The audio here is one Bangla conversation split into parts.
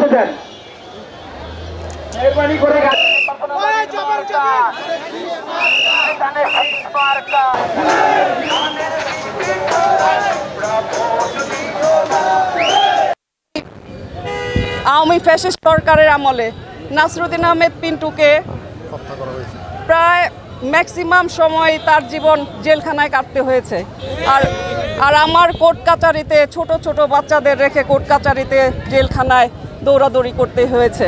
বসে যান মেহরবানি করে আওয়ামী ফ্যাসিস্ট সরকারের আমলে নাসরুদ্দিন আহমেদ পিন্টুকে প্রায় ম্যাক্সিমাম সময় তার জীবন জেলখানায় কাটতে হয়েছে। আর আমার কোর্ট কাচারিতে ছোট ছোট বাচ্চাদের রেখে কোর্ট কাচারিতে জেলখানায় দৌড়াদৌড়ি করতে হয়েছে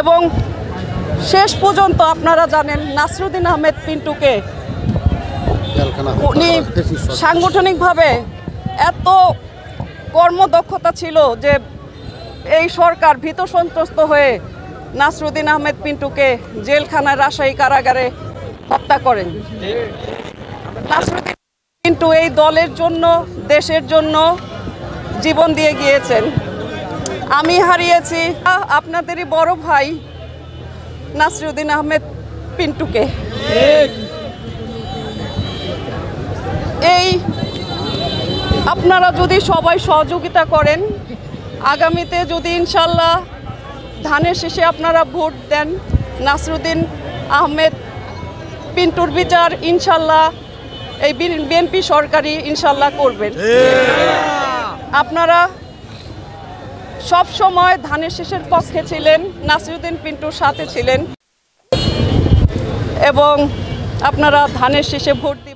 এবং শেষ পর্যন্ত আপনারা জানেন নাসরুদ্দিন আহমেদ পিন্টুকে উনি সাংগঠনিকভাবে এত কর্মদক্ষতা ছিল যে এই সরকার ভীত সন্ত্রস্ত হয়ে নাসরুদ্দিন আহমেদ পিন্টুকে জেলখানায় রাজশাহী কারাগারে হত্যা করেন। নাসরুদ্দিন পিন্টু এই দলের জন্য দেশের জন্য জীবন দিয়ে গিয়েছেন। আমি হারিয়েছি আপনাদেরই বড় ভাই নাসরুদ্দিন আহমেদ পিন্টুকে। এই আপনারা যদি সবাই সহযোগিতা করেন, আগামীতে যদি ইনশাল্লাহ ধানের শেষে আপনারা ভোট দেন, নাসরুদ্দিন আহমেদ পিন্টুর বিচার ইনশাল্লাহ এই বিএনপি সরকারই ইনশাল্লাহ করবেন। আপনারা সব সময় ধানের শেষের পক্ষে ছিলেন, নাসরুদ্দিন পিন্টুর সাথে ছিলেন এবং আপনারা ধানের শেষে ভোট দিবেন।